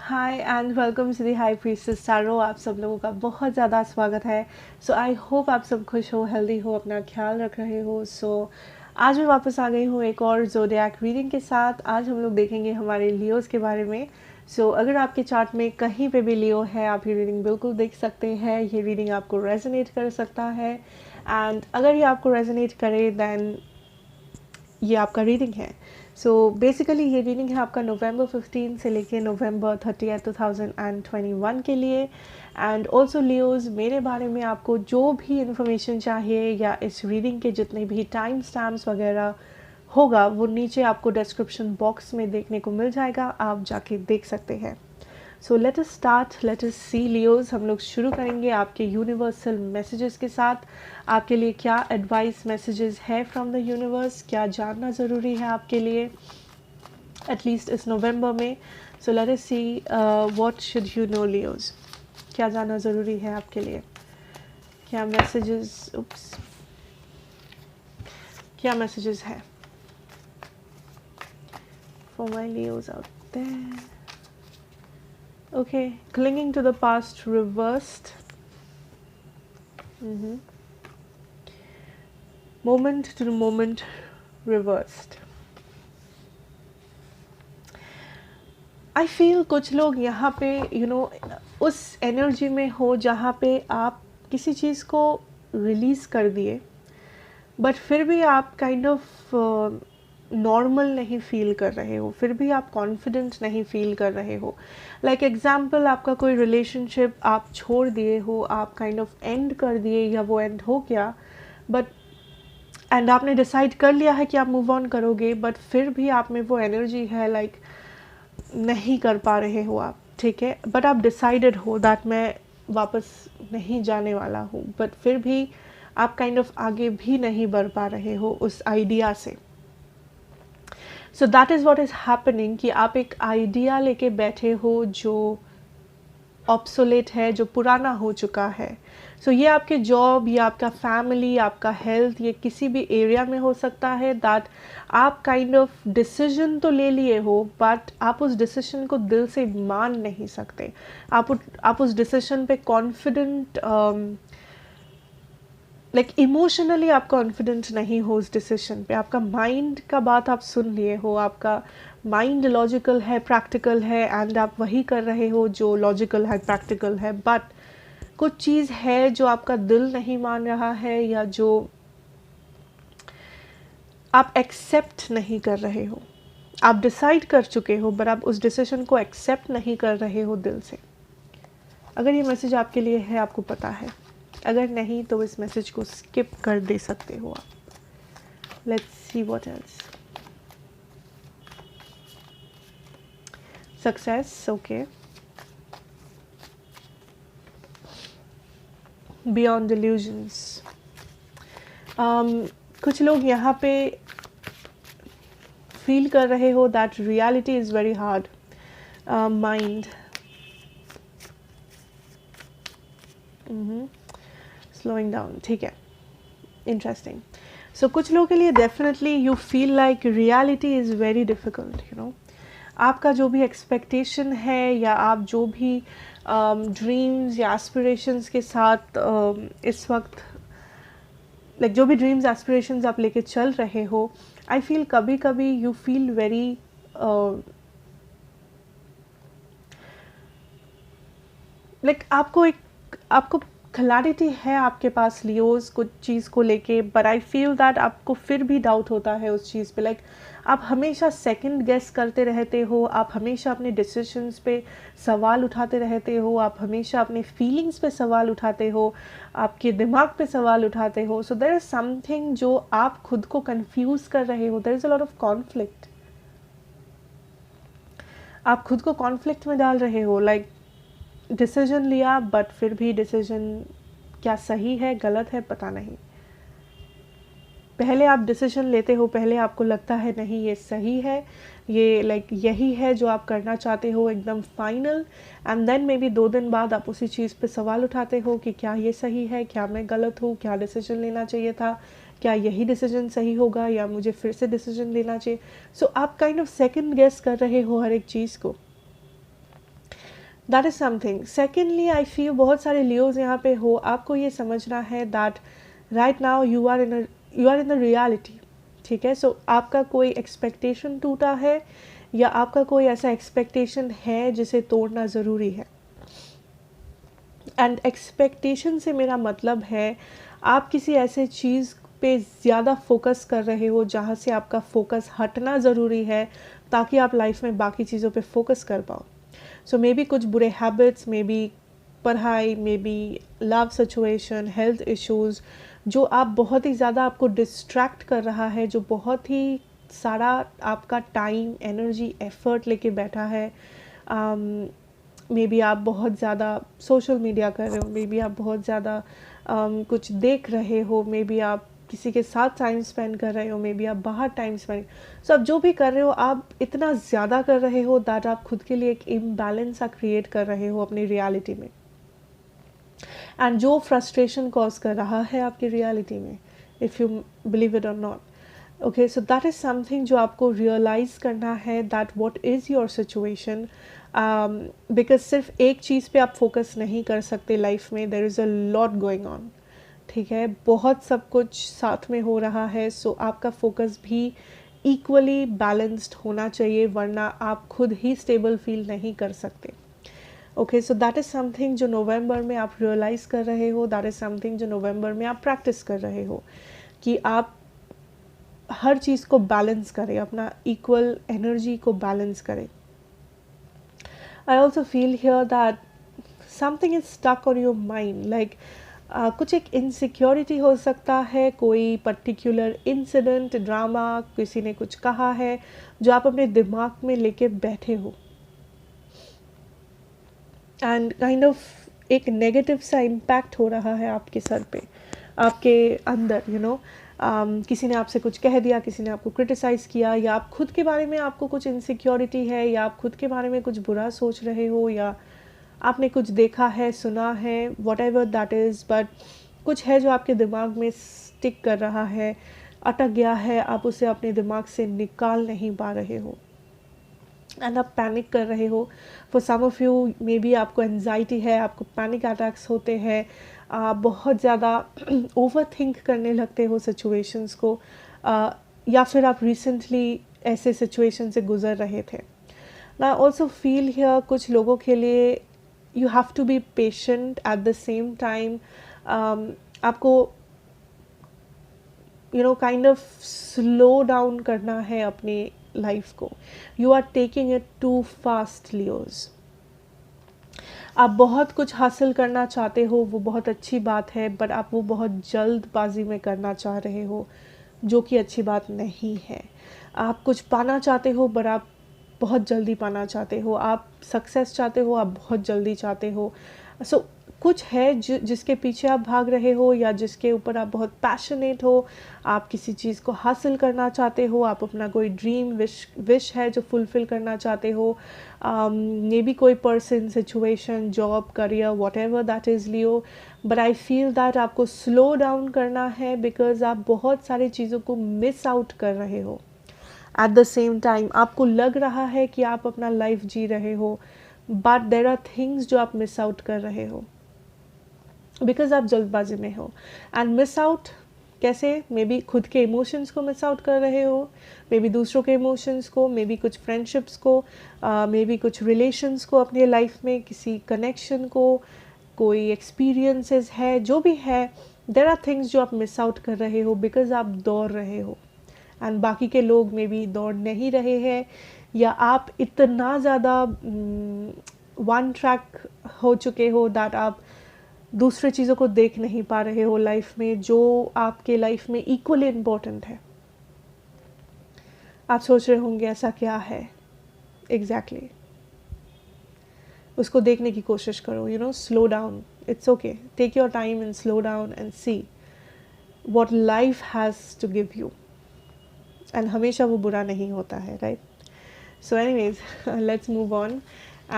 Hi and welcome to the high priestess tarot. आप सब लोगों का बहुत ज़्यादा स्वागत है। सो आई होप आप सब खुश हो, हेल्दी हो, अपना ख्याल रख रहे हो। आज मैं वापस आ गई हूँ एक और ज़ोडिएक रीडिंग के साथ। आज हम लोग देखेंगे हमारे लियोज़ के बारे में। अगर आपके चार्ट में कहीं पे भी लियो है, आप ये रीडिंग बिल्कुल देख सकते हैं। ये रीडिंग आपको रेजोनेट कर सकता है एंड अगर ये आपको रेजोनेट करे देन ये आपका रीडिंग है। बेसिकली ये रीडिंग है आपका नवंबर 15 से लेके नवंबर 30 2021 के लिए। एंड ऑल्सो लियोज, मेरे बारे में आपको जो भी इंफॉर्मेशन चाहिए या इस रीडिंग के जितने भी टाइम स्टैम्प्स वगैरह होगा वो नीचे आपको डिस्क्रिप्शन बॉक्स में देखने को मिल जाएगा, आप जाके देख सकते हैं। Let us start, let us see Leos. हम लोग शुरू करेंगे आपके यूनिवर्सल मैसेजेस के साथ। आपके लिए क्या एडवाइस मैसेजेस है फ्रॉम द यूनिवर्स, क्या जानना ज़रूरी है आपके लिए एटलीस्ट इस नवंबर में। Late us see what should you know Leos. क्या जानना ज़रूरी है आपके लिए, क्या मैसेजेस क्या मैसेजेस है for my Leos out there. Okay, clinging to the past reversed. Moment to the moment reversed. I feel कुछ लोग यहाँ पे उस एनर्जी में हो जहाँ पे आप किसी चीज़ को रिलीज़ कर दिए बट फिर भी आप काइंड ऑफ नॉर्मल नहीं फील कर रहे हो, फिर भी आप कॉन्फिडेंट नहीं फील कर रहे हो। लाइक एग्जाम्पल, आपका कोई रिलेशनशिप आप छोड़ दिए हो, आप काइंड ऑफ एंड कर दिए या वो एंड हो गया बट एंड आपने डिसाइड कर लिया है कि आप मूव ऑन करोगे बट फिर भी आप में वो एनर्जी है लाइक नहीं कर पा रहे हो आप, ठीक है, बट आप डिसाइडेड हो दैट मैं वापस नहीं जाने वाला हूँ बट फिर भी आप काइंड ऑफ आगे भी नहीं बढ़ पा रहे हो उस आइडिया से। सो that is what is happening कि आप एक आइडिया लेके बैठे हो जो ऑब्सोलेट है, जो पुराना हो चुका है। ये आपके जॉब या आपका फैमिली, आपका हेल्थ, ये किसी भी एरिया में हो सकता है दैट आप काइंड ऑफ डिसीजन तो ले लिए हो बट आप उस डिसीजन को दिल से मान नहीं सकते। आप उस डिसीजन पे कॉन्फिडेंट लाइक इमोशनली आप कॉन्फिडेंट नहीं हो उस डिसीजन पे। आपका माइंड का बात आप सुन लिए हो, आपका माइंड लॉजिकल है, प्रैक्टिकल है एंड आप वही कर रहे हो जो लॉजिकल है, प्रैक्टिकल है, बट कुछ चीज़ है जो आपका दिल नहीं मान रहा है या जो आप एक्सेप्ट नहीं कर रहे हो। आप डिसाइड कर चुके हो बट आप उस डिसीजन को एक्सेप्ट नहीं कर रहे हो दिल से। अगर ये मैसेज आपके लिए है, आपको पता है, अगर नहीं तो इस मैसेज को स्किप कर दे सकते हो आप। Let's see what else. Success, okay, beyond delusions. कुछ लोग यहाँ पे फील कर रहे हो that reality is very hard. Mind, slowing down, ठीक है, इंटरेस्टिंग। कुछ लोगों के लिए definitely you feel like reality is very difficult, आपका जो भी एक्सपेक्टेशन है या आप जो भी ड्रीम्स या एस्पिरेशंस के साथ इस वक्त लाइक जो भी ड्रीम्स एस्पिरेशंस आप लेके चल रहे हो, आई फील कभी कभी यू फील वेरी लाइक आपको क्लैरिटी है आपके पास लियोज कुछ चीज़ को लेके, बट आई फील दैट आपको फिर भी डाउट होता है उस चीज़ पे। लाइक आप हमेशा सेकंड गेस करते रहते हो, आप हमेशा अपने डिसीजंस पे सवाल उठाते रहते हो, आप हमेशा अपने फीलिंग्स पे सवाल उठाते हो, आपके दिमाग पे सवाल उठाते हो। सो देयर इज समथिंग जो आप खुद को कंफ्यूज कर रहे हो, there is a lot of conflict. आप खुद को कॉन्फ्लिक्ट में डाल रहे हो, लाइक डिसीजन लिया बट फिर भी डिसीजन क्या सही है गलत है पता नहीं। पहले आप डिसीजन लेते हो, पहले आपको लगता है नहीं ये सही है, ये लाइक यही है जो आप करना चाहते हो एकदम final, and then maybe 2 दिन बाद आप उसी चीज़ पे सवाल उठाते हो कि क्या ये सही है, क्या मैं गलत हूँ, क्या डिसीजन लेना चाहिए था, क्या यही डिसीजन सही होगा या मुझे फिर से डिसीजन लेना चाहिए। आप काइंड ऑफ सेकंड गेस कर रहे हो हर एक चीज़ को। That is something. Secondly I feel बहुत सारे लियोज यहाँ पे हो, आपको ये समझना है that right now you are in the reality, ठीक है। सो आपका कोई एक्सपेक्टेशन टूटा है या आपका कोई ऐसा एक्सपेक्टेशन है जिसे तोड़ना ज़रूरी है। एंड एक्सपेक्टेशन से मेरा मतलब है आप किसी ऐसे चीज़ पे ज़्यादा फोकस कर रहे हो जहाँ से आपका फोकस हटना ज़रूरी है ताकि आप लाइफ में बाकी चीज़ों पे फोकस कर पाओ। सो मे बी कुछ बुरे हैबिट्स, मे बी पढ़ाई, may be love situation, health issues, जो आप बहुत ही ज़्यादा आपको डिस्ट्रैक्ट कर रहा है, जो बहुत ही सारा आपका टाइम, एनर्जी, एफर्ट लेके बैठा है। मे बी आप बहुत ज़्यादा सोशल मीडिया कर रहे हो, मे बी आप बहुत ज़्यादा कुछ देख रहे हो, मे बी आप किसी के साथ टाइम स्पेंड कर रहे हो, मे बी आप बाहर टाइम स्पेंड, सो आप जो भी कर रहे हो आप इतना ज़्यादा कर रहे हो दैट आप खुद के लिए एक इम्बैलेंस सा क्रिएट कर रहे हो अपनी रियलिटी में, एंड जो फ्रस्ट्रेशन कॉज कर रहा है आपकी रियलिटी में, इफ़ यू बिलीव इट और not. Okay, so that is something जो आपको रियलाइज़ करना है that what is your situation, because सिर्फ एक चीज़ पे आप फोकस नहीं कर सकते लाइफ में, there is a lot going on, ठीक है, बहुत सब कुछ साथ में हो रहा है। सो आपका फोकस भी इक्वली बैलेंस्ड होना चाहिए, वरना आप खुद ही स्टेबल फील नहीं कर सकते। Okay, so that is something जो नवंबर में आप रियलाइज़ कर रहे हो, दैट इज़ समथिंग जो नवंबर में आप प्रैक्टिस कर रहे हो कि आप हर चीज़ को बैलेंस करें, अपना इक्वल एनर्जी को बैलेंस करें। I also feel here that something is stuck on your mind, like कुछ एक इनसिक्योरिटी हो सकता है, कोई पर्टिकुलर इंसिडेंट, ड्रामा, किसी ने कुछ कहा है जो आप अपने दिमाग में लेके बैठे हो, एंड काइंड ऑफ एक नेगेटिव सा इम्पैक्ट हो रहा है आपके सर पे, आपके अंदर, यू नो, किसी ने आपसे कुछ कह दिया, किसी ने आपको क्रिटिसाइज़ किया, या आप खुद के बारे में आपको कुछ इनसिक्योरिटी है, या आप खुद के बारे में कुछ बुरा सोच रहे हो, या आपने कुछ देखा है, सुना है, what ever that is, but कुछ है जो आपके दिमाग में स्टिक कर रहा है, अटक गया है, आप उसे अपने दिमाग से निकाल नहीं पा रहे हो, एंड आप पैनिक कर रहे हो। For some of you maybe आपको एनजाइटी है, आपको पैनिक अटैक्स होते हैं, आप बहुत ज़्यादा ओवर थिंक करने लगते हो सिचुएशंस को, या फिर आप रिसेंटली ऐसे सिचुएशन से गुज़र रहे थे। आई ऑल्सो फील हियर कुछ लोगों के लिए you have to be patient at the same time, आपको you know kind of slow down करना है अपनी लाइफ को। You are taking it too fast Leos, आप बहुत कुछ हासिल करना चाहते हो, वो बहुत अच्छी बात है, बट आप वो बहुत जल्दबाजी में करना चाह रहे हो, जो कि अच्छी बात नहीं है। आप कुछ पाना चाहते हो, बट आप बहुत जल्दी पाना चाहते हो, आप सक्सेस चाहते हो, आप बहुत जल्दी चाहते हो। सो कुछ है जिसके पीछे आप भाग रहे हो, या जिसके ऊपर आप बहुत पैशनेट हो, आप किसी चीज़ को हासिल करना चाहते हो, आप अपना कोई ड्रीम विश है जो फुलफ़िल करना चाहते हो, मे बी कोई person, situation, job, career, what ever that is Leo, but I feel that आपको स्लो डाउन करना है, बिकॉज आप बहुत सारी चीज़ों को मिस आउट कर रहे हो। एट द सेम टाइम आपको लग रहा है कि आप अपना लाइफ जी रहे हो, बट देर आर थिंग्स जो आप मिस आउट कर रहे हो बिकॉज आप जल्दबाजी में हो। एंड मिस आउट कैसे? मे बी खुद के इमोशंस को मिस आउट कर रहे हो, मे बी दूसरों के इमोशंस को, मे बी कुछ फ्रेंडशिप्स को, मे बी कुछ रिलेशंस को अपने लाइफ में, किसी कनेक्शन को, कोई एक्सपीरियंसेस है, जो भी है, देर आर थिंग्स जो आप मिस आउट कर रहे हो बिकॉज आप दौड़ रहे हो, एंड बाकी के लोग मे बी दौड़ नहीं रहे हैं, या आप इतना ज़्यादा वन ट्रैक हो चुके हो दैट आप दूसरे चीज़ों को देख नहीं पा रहे हो लाइफ में, जो आपके लाइफ में इक्वली इम्पोर्टेंट है। आप सोच रहे होंगे ऐसा क्या है एग्जैक्टली, उसको देखने की कोशिश करो, you know, slow down, it's okay, take your time and slow down and see what life has to give you, and हमेशा वो बुरा नहीं होता है, right? So anyways, let's move on,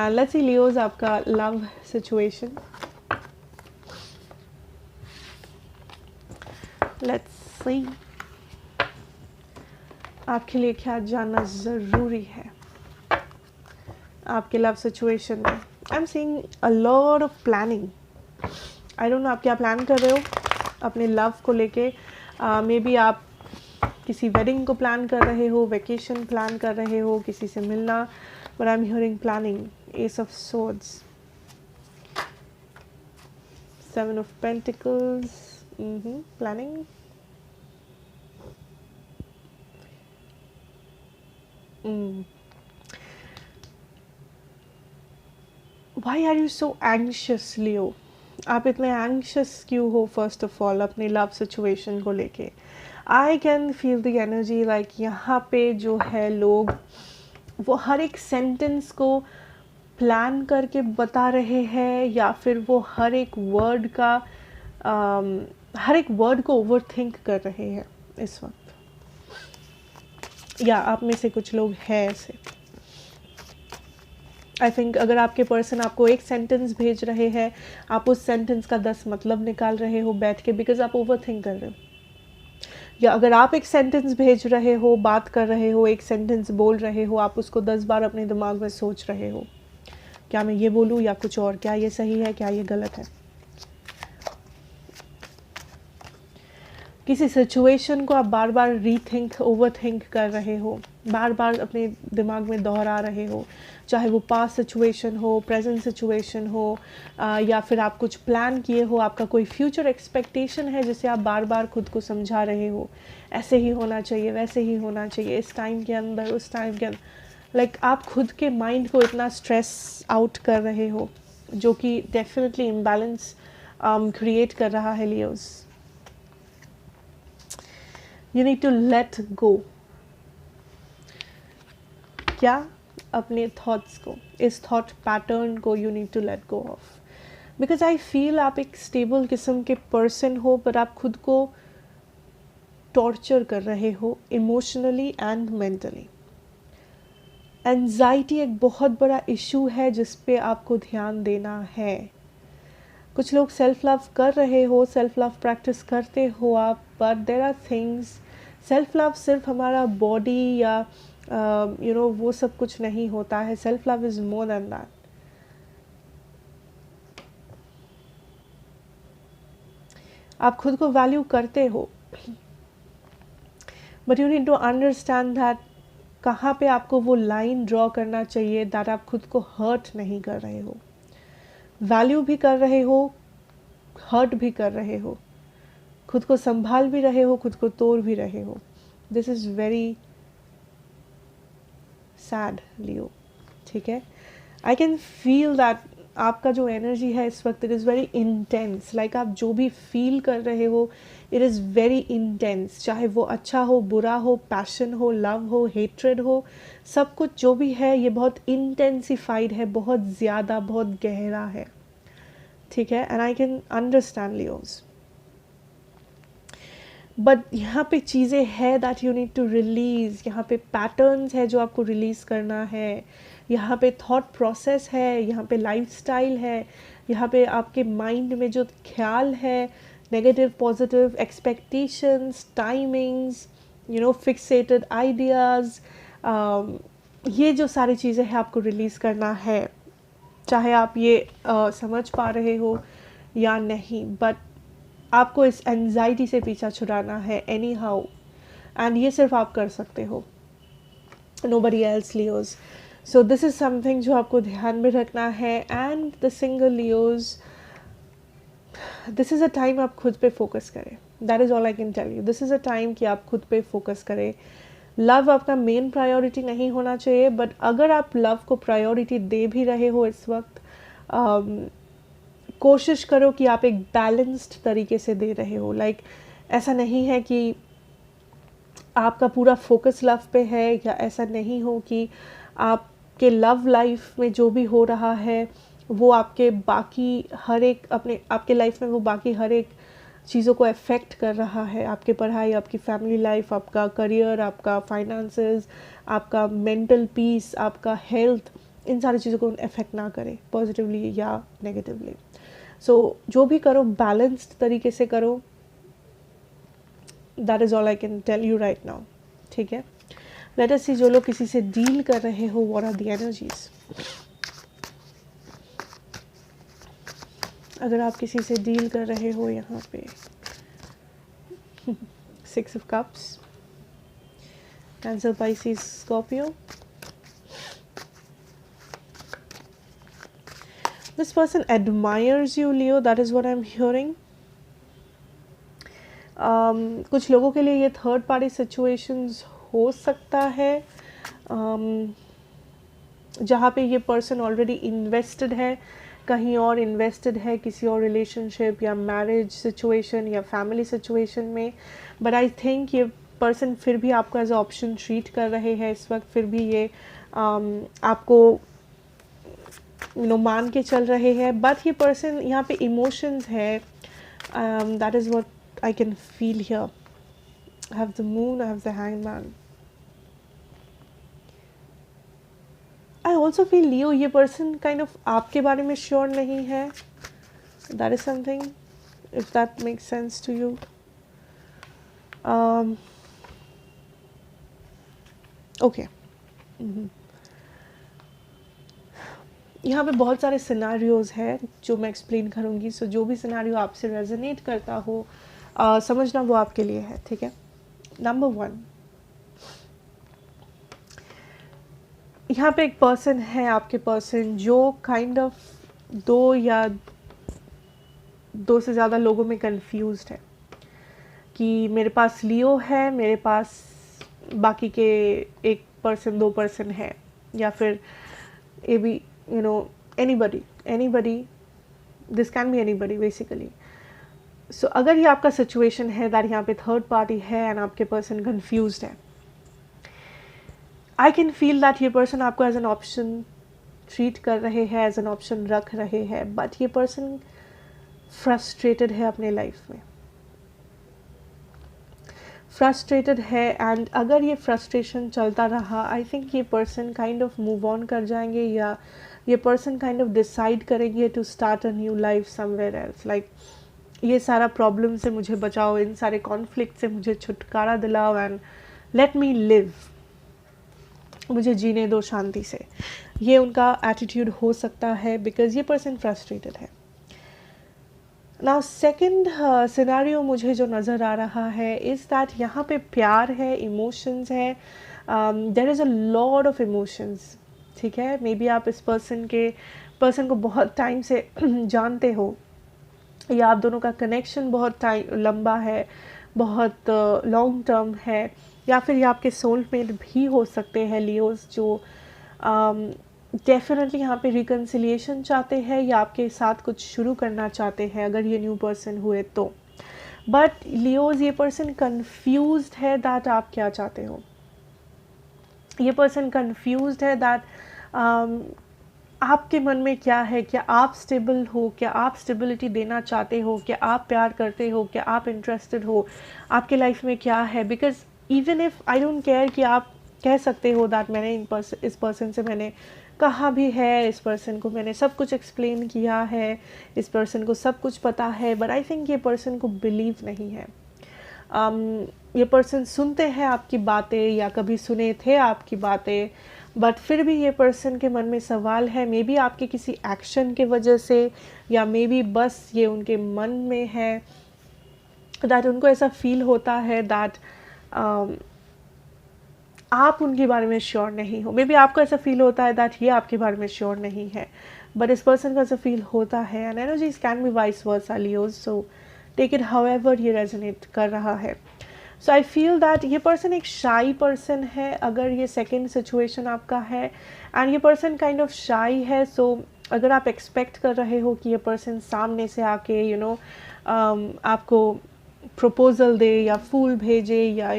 let's see Leos आपका लव सिचुएशन। लेट्स सी आपके लिए क्या जानना ज़रूरी है आपके लव सिचुएशन में। I am seeing a lot of planning. I don't know आप क्या प्लान कर रहे हो अपने लव को लेके. मे बी आप किसी वेडिंग को प्लान कर रहे हो, वेकेशन प्लान कर रहे हो, किसी से मिलना. But I am hearing planning. S of swords, 7 of Pentacles. Planning. Why are you so anxious, Leo? आप इतने anxious क्यों हो फर्स्ट ऑफ ऑल अपने लव सिचुएशन को लेके? I can feel the energy like यहाँ पे जो है लोग वो हर एक सेंटेंस को प्लान करके बता रहे हैं, या फिर वो हर एक वर्ड को ओवर थिंक कर रहे हैं इस वक्त. या आप में से कुछ लोग हैं ऐसे. आई थिंक अगर आपके पर्सन आपको एक सेंटेंस भेज रहे हैं, आप उस सेंटेंस का 10 मतलब निकाल रहे हो बैठ के, बिकॉज आप ओवर थिंक कर रहे हो. या अगर आप एक सेंटेंस भेज रहे हो, बात कर रहे हो, एक सेंटेंस बोल रहे हो, आप उसको 10 बार अपने दिमाग में सोच रहे हो, क्या मैं ये बोलूँ या कुछ और, क्या ये सही है, क्या ये गलत है. किसी सिचुएशन को आप बार बार रीथिंक, ओवर थिंक कर रहे हो, बार बार अपने दिमाग में दोहरा रहे हो, चाहे वो पास्ट सिचुएशन हो, प्रेजेंट सिचुएशन हो, या फिर आप कुछ प्लान किए हो, आपका कोई फ्यूचर एक्सपेक्टेशन है जिसे आप बार बार खुद को समझा रहे हो, ऐसे ही होना चाहिए, वैसे ही होना चाहिए, इस टाइम के अंदर, उस टाइम के अंदर. लाइक आप खुद के माइंड को इतना स्ट्रेस आउट कर रहे हो, जो कि डेफिनेटली इम्बैलेंस क्रिएट कर रहा है Leos. You need to let go. क्या? अपने थॉट्स को, इस थॉट पैटर्न को you need to let go of. Because I feel आप एक स्टेबल किस्म के पर्सन हो, पर आप खुद को टॉर्चर कर रहे हो इमोशनली एंड मेंटली. एंजाइटी एक बहुत बड़ा इशू है जिस पे आपको ध्यान देना है. कुछ लोग सेल्फ लव कर रहे हो, सेल्फ लव प्रैक्टिस करते हो आप, but there are things. Self love सिर्फ हमारा बॉडी या वो सब कुछ नहीं होता है. Self love is more than that. आप खुद को वैल्यू करते हो, but you need to understand that कहाँ पे आपको वो लाइन ड्रॉ करना चाहिए, दैट आप खुद को हर्ट नहीं कर रहे हो. वैल्यू भी कर रहे हो, हर्ट भी कर रहे हो, खुद को संभाल भी रहे हो, खुद को तोड़ भी रहे हो. दिस इज़ वेरी सैड लियो. ठीक है, आई कैन फील दैट आपका जो एनर्जी है इस वक्त, it is very intense. Like आप जो भी फील कर रहे हो, इट इज़ वेरी इंटेंस. चाहे वो अच्छा हो, बुरा हो, पैशन हो, लव हो, हेट्रेड हो, सब कुछ जो भी है ये बहुत इंटेंसिफाइड है, बहुत ज़्यादा, बहुत गहरा है. ठीक है, and I can understand Leos. But यहाँ पे चीज़ें हैं that you need to release. यहाँ पे पैटर्न्स है जो आपको रिलीज़ करना है. यहाँ पे थॉट प्रोसेस है, यहाँ पे लाइफस्टाइल है, यहाँ पे आपके माइंड में जो ख्याल है, negative positive expectations, timings, fixated ideas, ये जो सारी चीज़ें हैं आपको रिलीज़ करना है. चाहे आप ये समझ पा रहे हो या नहीं, बट आपको इस एंजाइटी से पीछा छुड़ाना है एनी हाउ. एंड ये सिर्फ आप कर सकते हो, nobody else Leos. So this is something जो आपको ध्यान में रखना है. And the single Leos, this is a time आप खुद पे फोकस करें. That is all I can tell you. This is a time कि आप खुद पे फोकस करें. लव आपका मेन प्रायोरिटी नहीं होना चाहिए, बट अगर आप लव को प्रायोरिटी दे भी रहे हो इस वक्त, कोशिश करो कि आप एक बैलेंस्ड तरीके से दे रहे हो. लाइक ऐसा नहीं है कि आपका पूरा फोकस लव पे है, या ऐसा नहीं हो कि आपके लव लाइफ में जो भी हो रहा है वो आपके बाकी हर एक आपके लाइफ में वो बाकी हर एक चीज़ों को अफेक्ट कर रहा है. आपके पढ़ाई, आपकी फैमिली लाइफ, आपका करियर, आपका फाइनेंसेस, आपका मेंटल पीस, आपका हेल्थ, इन सारी चीज़ों को अफेक्ट ना करे पॉजिटिवली या नेगेटिवली. सो जो भी करो बैलेंस्ड तरीके से करो. That is all I can tell you right now. ठीक है, लेट अस सी जो लोग किसी से डील कर रहे हो, व्हाट आर द एनर्जीज. अगर आप किसी से डील कर रहे हो यहाँ पे 6 of Cups, Cancer, Pisces, Scorpio. This person admires you, Leo. That is what I'm hearing. कुछ लोगों के लिए ये थर्ड पार्टी सिचुएशंस हो सकता है, जहाँ पे ये पर्सन ऑलरेडी इन्वेस्टेड है, कहीं और इन्वेस्टेड है किसी और रिलेशनशिप या मैरिज सिचुएशन या फैमिली सिचुएशन में. बट आई थिंक ये पर्सन फिर भी आपको एज ऑप्शन ट्रीट कर रहे हैं इस वक्त. फिर भी ये आपको मान के चल रहे हैं. बट ये पर्सन यहाँ पे इमोशंस है. That is what I can feel here. I have the moon, I have the hangman. I also feel Leo, ये person kind of आपके बारे में sure नहीं है. That is something, if that makes sense to you. Okay. यहाँ पे बहुत सारे सिनारियोज हैं जो मैं एक्सप्लेन करूँगी. सो जो भी सिनारियो आपसे रेजोनेट करता हो, समझना वो आपके लिए है. ठीक है. नंबर 1, यहाँ पे एक पर्सन है, आपके पर्सन, जो काइंड ऑफ दो से ज़्यादा लोगों में कंफ्यूज्ड है कि मेरे पास लियो है, मेरे पास बाकी के एक पर्सन, 2 पर्सन है, या फिर ये भी anybody, this can be anybody basically. So अगर ये आपका सिचुएशन है दैट यहाँ पे थर्ड पार्टी है एंड आपके पर्सन कंफ्यूज्ड है, आई कैन फील दैट ये पर्सन आपको एज एन ऑप्शन ट्रीट कर रहे हैं, एज एन ऑप्शन रख रहे हैं. बट ये पर्सन फ्रस्ट्रेटेड है अपने लाइफ में, फ्रस्ट्रेटेड है. एंड अगर ये फ्रस्ट्रेशन चलता रहा, आई थिंक ये person kind of move on कर जाएंगे, या ये पर्सन काइंड ऑफ डिसाइड करेंगे to start a new life somewhere else. Like ये सारा प्रॉब्लम से मुझे बचाओ, इन सारे कॉन्फ्लिक्ट से मुझे छुटकारा दिलाओ एंड लेट मी लिव, मुझे जीने दो शांति से. ये उनका एटीट्यूड हो सकता है बिकॉज ये पर्सन फ्रस्ट्रेटेड है. नाउ सेकंड सिनेरियो मुझे जो नज़र आ रहा है इज़ दैट यहाँ पे प्यार है, इमोशंस है, there is a lot of emotions. ठीक है. मे बी आप इस पर्सन को बहुत टाइम से जानते हो, या आप दोनों का कनेक्शन बहुत लंबा है, बहुत लॉन्ग टर्म है, या फिर ये आपके सोलमेट भी हो सकते हैं लियोस, जो डेफिनेटली यहाँ पे रिकन्सिलिएशन चाहते हैं या आपके साथ कुछ शुरू करना चाहते हैं अगर ये न्यू पर्सन हुए तो. बट लियोस, ये पर्सन कंफ्यूज्ड है दैट आप क्या चाहते हो. ये पर्सन कंफ्यूज्ड है दैट आपके मन में क्या है. क्या आप स्टेबल हो, क्या आप स्टेबिलिटी देना चाहते हो, क्या आप प्यार करते हो, क्या आप इंटरेस्टेड हो, आपके लाइफ में क्या है. Because even if I don't care कि आप कह सकते हो दैट मैंने इस पर्सन से मैंने कहा भी है, इस पर्सन को मैंने सब कुछ एक्सप्लेन किया है, इस पर्सन को सब कुछ पता है, बट आई थिंक ये पर्सन को बिलीव नहीं है. ये पर्सन सुनते हैं आपकी बातें या कभी सुने थे आपकी बातें, बट फिर भी ये पर्सन के मन में सवाल है. मे बी आपके किसी एक्शन के वजह से, या मे बी बस ये उनके मन में है दैट उनको ऐसा फील होता है दैट आप उनके बारे में श्योर नहीं हो. मे बी आपको ऐसा फील होता है दैट ये आपके बारे में श्योर नहीं है, बट इस पर्सन को ऐसा फील होता है. And energies can be vice versa Leos, so take it however ये रेजोनेट कर रहा है. सो आई फील दैट ये पर्सन एक शाई पर्सन है अगर ये सेकेंड सिचुएशन आपका है. एंड ये पर्सन काइंड ऑफ शाई है. सो अगर आप एक्सपेक्ट कर रहे हो कि ये पर्सन सामने से आके आपको प्रपोजल दे या फूल भेजे या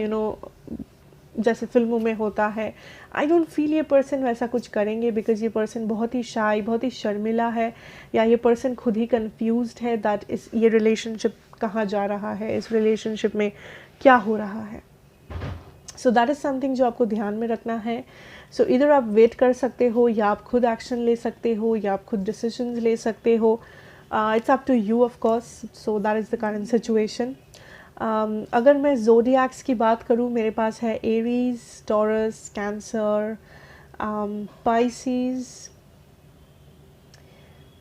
जैसे फिल्मों में होता है, आई डोंट फील ये पर्सन वैसा कुछ करेंगे. बिकॉज ये पर्सन बहुत ही शाई, बहुत ही शर्मिला है, या ये पर्सन खुद ही कंफ्यूज्ड है दैट ये रिलेशनशिप कहाँ जा रहा है, इस रिलेशनशिप में क्या हो रहा है. सो दैट इज़ समथिंग जो आपको ध्यान में रखना है. सो इधर आप वेट कर सकते हो, या आप खुद एक्शन ले सकते हो, या आप खुद डिसीजंस ले सकते हो. It's up to you of course. So that is the current situation. अगर मैं ज़ोडिएक्स की बात करूँ, मेरे पास है Aries, Taurus, Cancer, Pisces,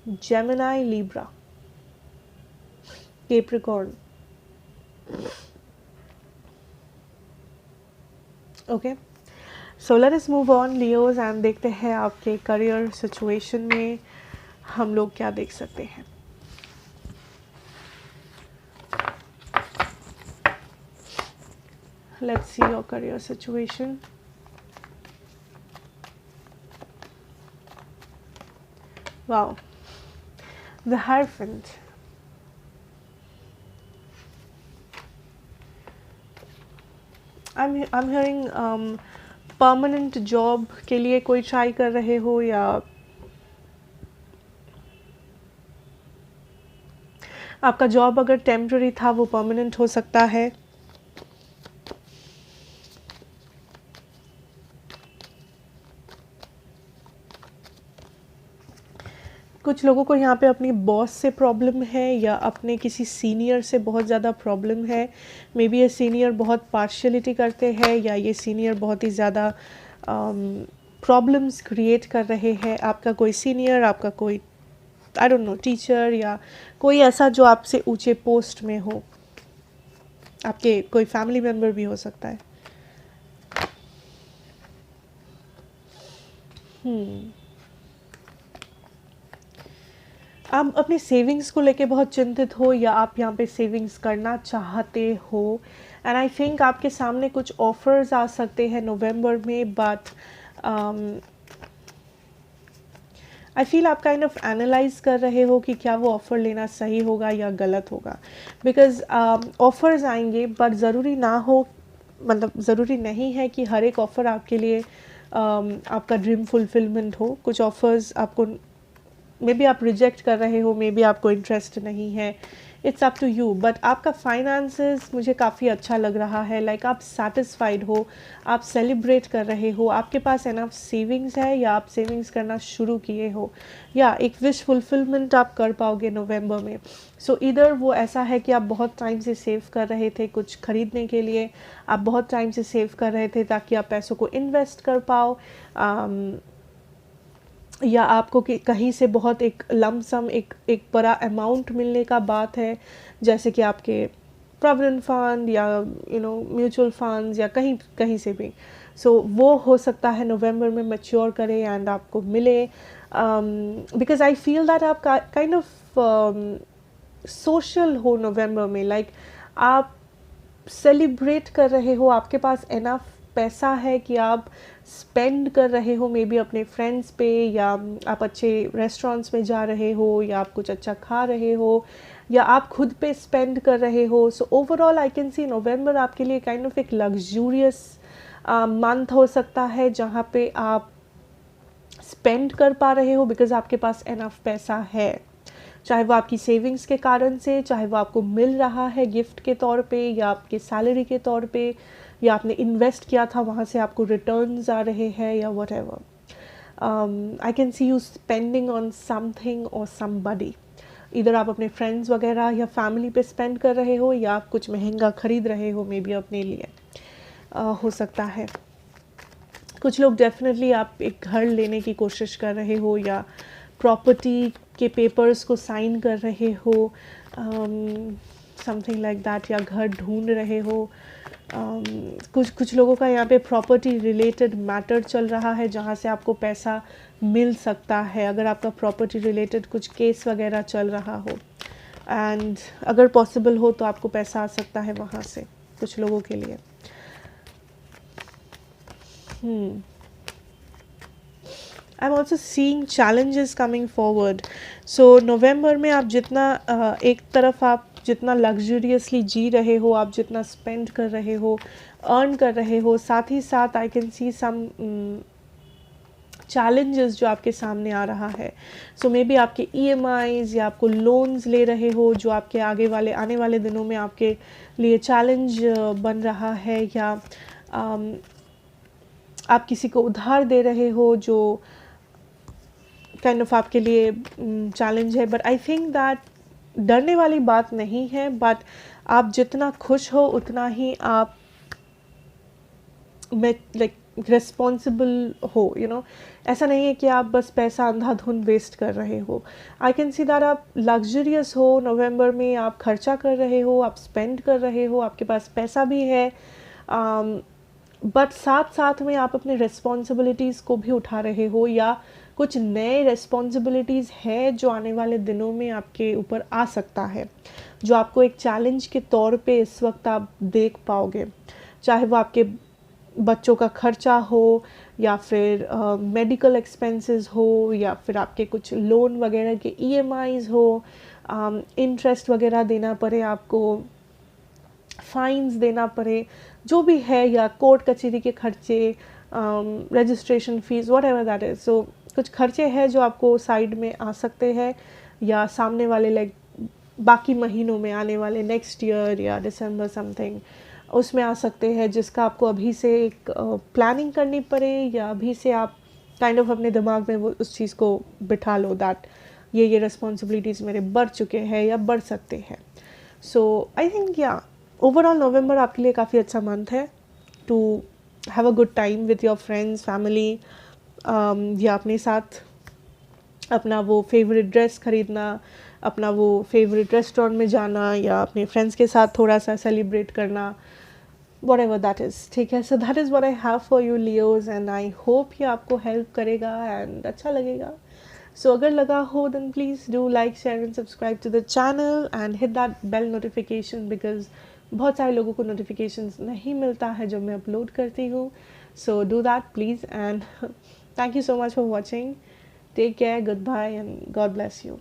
Gemini, Libra. Capricorn. Okay, so let us move on Leos and देखते हैं आपके करियर सिचुएशन में हम लोग क्या देख सकते हैं. Let's see your career situation. Wow, the Hierophant. I'm hearing permanent job के लिए कोई ट्राई कर रहे हो, या आपका जॉब अगर टेम्पररी था वो परमानेंट हो सकता है. कुछ लोगों को यहाँ पे अपनी बॉस से प्रॉब्लम है या अपने किसी सीनियर से बहुत ज़्यादा प्रॉब्लम है. मे बी ये सीनियर बहुत पार्शियलिटी करते हैं या ये सीनियर बहुत ही ज़्यादा प्रॉब्लम्स क्रिएट कर रहे हैं. आपका कोई सीनियर, आपका कोई आई डोंट नो टीचर या कोई ऐसा जो आपसे ऊंचे पोस्ट में हो, आपके कोई फैमिली मेम्बर भी हो सकता है. आप अपनी सेविंग्स को लेके बहुत चिंतित हो या आप यहाँ पे सेविंग्स करना चाहते हो. एंड आई थिंक आपके सामने कुछ ऑफर्स आ सकते हैं नवंबर में, बट आई फील आप काइंड ऑफ एनालाइज कर रहे हो कि क्या वो ऑफ़र लेना सही होगा या गलत होगा. बिकॉज ऑफ़र्स आएंगे बट ज़रूरी ना हो, मतलब ज़रूरी नहीं है कि हर एक ऑफ़र आपके लिए आपका ड्रीम फुलफिलमेंट हो. कुछ ऑफ़र्स आपको मे बी आप रिजेक्ट कर रहे हो, मे बी आपको इंटरेस्ट नहीं है. It's up to you. But आपका फाइनेंसेस मुझे काफ़ी अच्छा लग रहा है. लाइक आप सेटिस्फाइड हो, आप सेलिब्रेट कर रहे हो, आपके पास एनफ सेविंग्स है या आप सेविंग्स करना शुरू किए हो, या एक विश फुलफिलमेंट आप कर पाओगे नवंबर में. सो इधर वो ऐसा है कि आप बहुत टाइम से सेव कर रहे थे कुछ खरीदने के लिए, आप बहुत टाइम से सेव कर रहे थे ताकि आप पैसों को इन्वेस्ट कर पाओ, या आपको कि कहीं से बहुत एक लमसम एक बड़ा अमाउंट मिलने का बात है, जैसे कि आपके प्रोविडेंट फंड या म्यूचुअल फंड्स या कहीं से भी. सो वो हो सकता है नवंबर में मैच्योर करे एंड आपको मिले. बिकॉज आई फील दैट आप काइंड ऑफ सोशल हो नवंबर में. लाइक आप सेलिब्रेट कर रहे हो, आपके पास एनफ पैसा है कि आप स्पेंड कर रहे हो, मे बी अपने फ्रेंड्स पे, या आप अच्छे रेस्टोरेंट्स में जा रहे हो, या आप कुछ अच्छा खा रहे हो, या आप खुद पे स्पेंड कर रहे हो. So overall I can see नवंबर आपके लिए काइंड ऑफ एक लग्जूरियस मंथ हो सकता है जहाँ पे आप स्पेंड कर पा रहे हो बिकॉज आपके पास एनफ पैसा है. चाहे वो आपकी सेविंग्स के कारण से, चाहे वो आपको मिल रहा है गिफ्ट के तौर पे या आपके सैलरी के तौर पे, या आपने इन्वेस्ट किया था वहाँ से आपको रिटर्न्स आ रहे हैं, या what ever. I can see you spending on something और समबडी. इधर आप अपने फ्रेंड्स वगैरह या फैमिली पे स्पेंड कर रहे हो, या आप कुछ महंगा ख़रीद रहे हो मे बी अपने लिए. हो सकता है कुछ लोग डेफिनेटली आप एक घर लेने की कोशिश कर रहे हो या प्रॉपर्टी के पेपर्स को साइन कर रहे हो, समथिंग लाइक दैट, या घर ढूंढ रहे हो. कुछ लोगों का यहाँ पे प्रॉपर्टी रिलेटेड मैटर चल रहा है जहाँ से आपको पैसा मिल सकता है, अगर आपका प्रॉपर्टी रिलेटेड कुछ केस वगैरह चल रहा हो. एंड अगर पॉसिबल हो तो आपको पैसा आ सकता है वहाँ से कुछ लोगों के लिए. I am also seeing challenges coming forward. So नवंबर में आप जितना एक तरफ आप जितना लग्जूरियसली जी रहे हो, आप जितना स्पेंड कर रहे हो, अर्न कर रहे हो, साथ ही साथ I can see some challenges जो आपके सामने आ रहा है. सो मे बी आपके EMIs या आपको लोन्स ले रहे हो जो आपके आने वाले दिनों में आपके लिए चैलेंज बन रहा है, या आप किसी को उधार दे रहे हो जो काइंड ऑफ आपके लिए चैलेंज है. बट आई थिंक दैट डरने वाली बात नहीं है, बट आप जितना खुश हो उतना ही आप रिस्पॉन्सिबल हो, ऐसा नहीं है कि आप बस पैसा अंधाधुंध वेस्ट कर रहे हो। आई कैन सी दैट आप लग्जरियस हो, नवंबर में आप खर्चा कर रहे हो, आप स्पेंड कर रहे हो, आपके पास पैसा भी है, बट साथ साथ में आप अपने रिस्पॉन्सिबिलिटीज़ को भी उठा रहे हो, या कुछ नए रिस्पॉन्सिबिलिटीज़ है जो आने वाले दिनों में आपके ऊपर आ सकता है, जो आपको एक चैलेंज के तौर पे इस वक्त आप देख पाओगे, चाहे वो आपके बच्चों का खर्चा हो, या फिर मेडिकल एक्सपेंसेस हो, या फिर आपके कुछ लोन वगैरह के ईएमआईज़ हो, इंटरेस्ट वगैरह देना पड़े आपको, फाइन्स देना पड़े, जो भी है, या कोर्ट कचहरी के खर्चे, registration fees, whatever that is. So कुछ खर्चे हैं जो आपको साइड में आ सकते हैं, या सामने वाले लाइक बाकी महीनों में आने वाले नेक्स्ट ईयर या दिसंबर समथिंग उसमें आ सकते हैं, जिसका आपको अभी से एक प्लानिंग करनी पड़े, या अभी से आप काइंड ऑफ अपने दिमाग में वो उस चीज़ को बिठा लो दैट ये रिस्पॉन्सिबिलिटीज़ मेरे बढ़ चुके हैं या बढ़ सकते हैं। सो आई थिंक या ओवरऑल नवंबर आपके लिए काफ़ी अच्छा मंथ है to have a good time with your friends, family, या अपने साथ अपना वो फेवरेट ड्रेस खरीदना, अपना वो फेवरेट रेस्टोरेंट में जाना, या अपने फ्रेंड्स के साथ थोड़ा सा सेलिब्रेट करना, whatever that is, ठीक है। So that is what I have for you Leos, and I hope ये आपको help करेगा and अच्छा लगेगा। So अगर लगा हो then please do like, share and subscribe to the channel and hit that bell notification, because बहुत सारे लोगों को notifications नहीं मिलता है जब मैं अपलोड करती हूँ। So do that please, and thank you so much for watching. Take care, goodbye and God bless you.